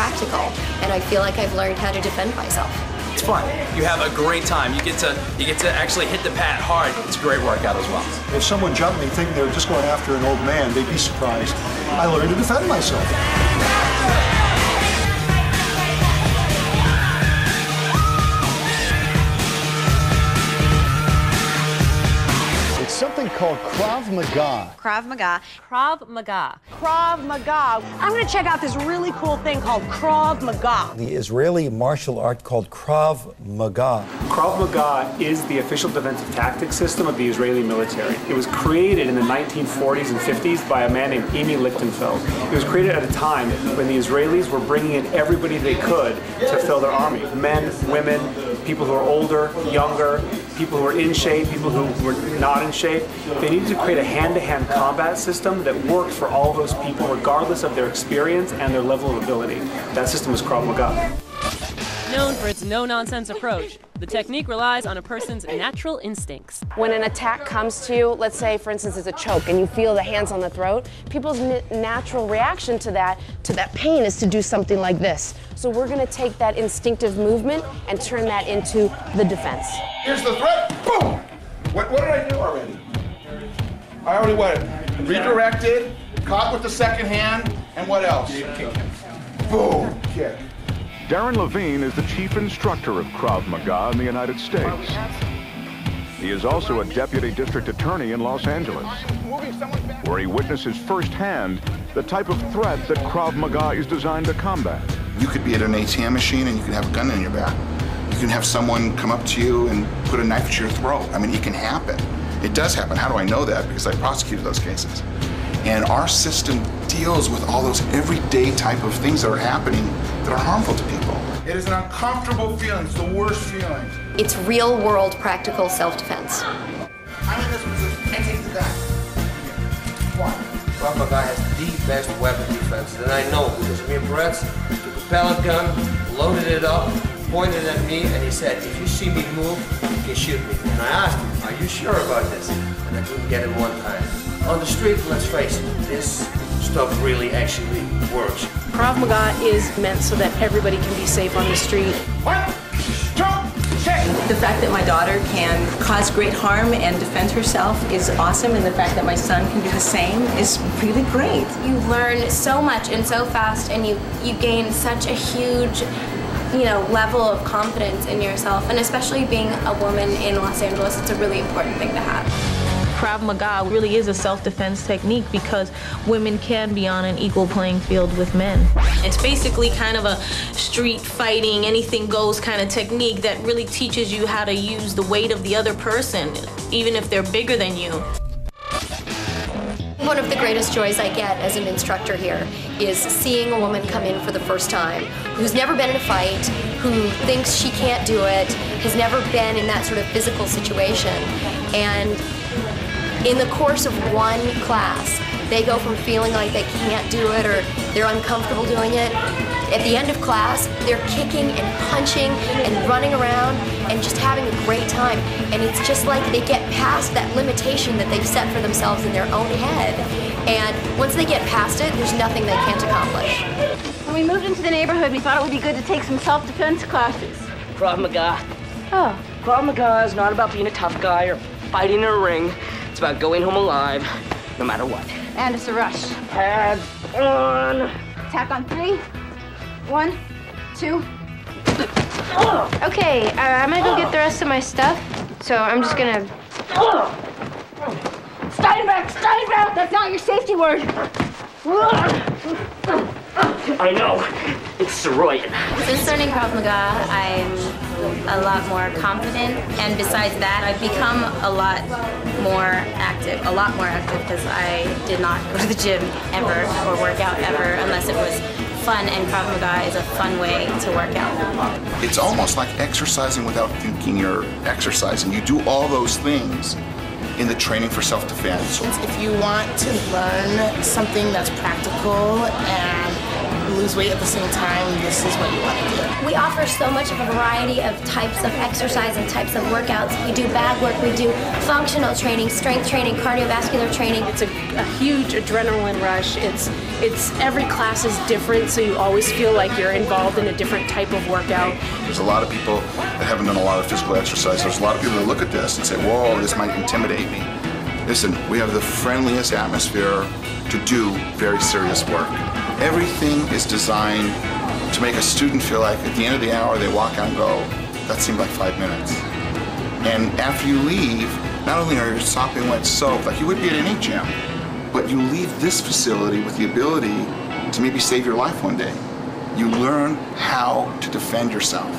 practical, and I feel like I've learned how to defend myself. It's fun. You have a great time. You get to actually hit the pad hard. It's a great workout as well. If someone jumped me thinking they were just going after an old man, they'd be surprised. I learned to defend myself. Something called Krav Maga. Krav Maga. Krav Maga. Krav Maga. I'm going to check out this really cool thing called Krav Maga. The Israeli martial art called Krav Maga. Krav Maga is the official defensive tactics system of the Israeli military. It was created in the 1940s and 50s by a man named Emi Lichtenfeld. It was created at a time when the Israelis were bringing in everybody they could to fill their army. Men, women, people who are older, younger, people who are in shape, people who were not in shape. They needed to create a hand-to-hand combat system that worked for all those people regardless of their experience and their level of ability. That system was Krav Maga. Known for its no-nonsense approach, the technique relies on a person's natural instincts. When an attack comes to you, let's say, for instance, it's a choke, and you feel the hands on the throat, people's natural reaction to that pain is to do something like this. So we're going to take that instinctive movement and turn that into the defense. Here's the threat. Boom! What did I do already? I already what? Redirected, caught with the second hand, and what else? Boom! Kick. Darren Levine is the chief instructor of Krav Maga in the United States. He is also a deputy district attorney in Los Angeles, where he witnesses firsthand the type of threat that Krav Maga is designed to combat. You could be at an ATM machine and you can have a gun in your back. You can have someone come up to you and put a knife to your throat. I mean, it can happen. It does happen. How do I know that? Because I prosecuted those cases. And our system deals with all those everyday type of things that are happening that are harmful to people. It is an uncomfortable feeling. It's the worst feeling. It's real-world practical self-defense. I'm in this position. I take the gun. One. Krav Maga has the best weapon defense that I know, because me and Brett took a pellet gun, loaded it up, pointed at me, and he said, if you see me move, you can shoot me. And I asked him, are you sure about this? And I couldn't get him one time. On the street, let's face it, this stuff really actually works. Krav Maga is meant so that everybody can be safe on the street. One, two, kick. The fact that my daughter can cause great harm and defend herself is awesome, and the fact that my son can do the same is really great. You learn so much and so fast, and you gain such a huge level of confidence in yourself, and especially being a woman in Los Angeles, it's a really important thing to have. Krav Maga really is a self-defense technique because women can be on an equal playing field with men. It's basically kind of a street fighting, anything goes kind of technique that really teaches you how to use the weight of the other person, even if they're bigger than you. One of the greatest joys I get as an instructor here is seeing a woman come in for the first time, who's never been in a fight, who thinks she can't do it, has never been in that sort of physical situation, and in the course of one class, they go from feeling like they can't do it or they're uncomfortable doing it. At the end of class, they're kicking and punching and running around and just having a great time. And it's just like they get past that limitation that they've set for themselves in their own head. And once they get past it, there's nothing they can't accomplish. When we moved into the neighborhood, we thought it would be good to take some self-defense classes. Krav Maga. Oh. Krav Maga is not about being a tough guy or fighting in a ring. It's about going home alive, no matter what. And it's a rush. Pads on. Attack on 3. 1, 2. Okay, I'm gonna go get the rest of my stuff. So I'm just gonna... Steinbeck! Steinbeck! That's not your safety word! I know. It's Soroyan. Since learning Krav Maga, I'm a lot more confident, and besides that, I've become a lot more active because I did not go to the gym ever or work out ever unless it was fun, and Krav Maga is a fun way to work out. It's almost like exercising without thinking you're exercising. You do all those things in the training for self-defense. If you want to learn something that's practical and lose weight at the same time, this is what you want to do. We offer so much of a variety of types of exercise and types of workouts. We do bag work, we do functional training, strength training, cardiovascular training. It's a huge adrenaline rush. It's every class is different, so you always feel like you're involved in a different type of workout. There's a lot of people that haven't done a lot of physical exercise. There's a lot of people that look at this and say, whoa, this might intimidate me. Listen, we have the friendliest atmosphere to do very serious work. Everything is designed to make a student feel like at the end of the hour they walk out and go, that seemed like 5 minutes. And after you leave, not only are you sopping wet soap like you would be at any gym, but you leave this facility with the ability to maybe save your life one day. You learn how to defend yourself.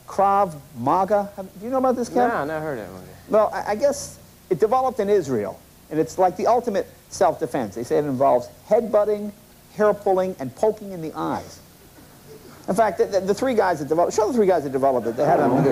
Krav Maga, do you know about this, Kevin? No, I never heard of it. Well, I guess it developed in Israel, and it's like the ultimate self-defense. They say it involves headbutting, hair pulling, and poking in the eyes. In fact, the three guys that developed, show the three guys that developed it. They had them here.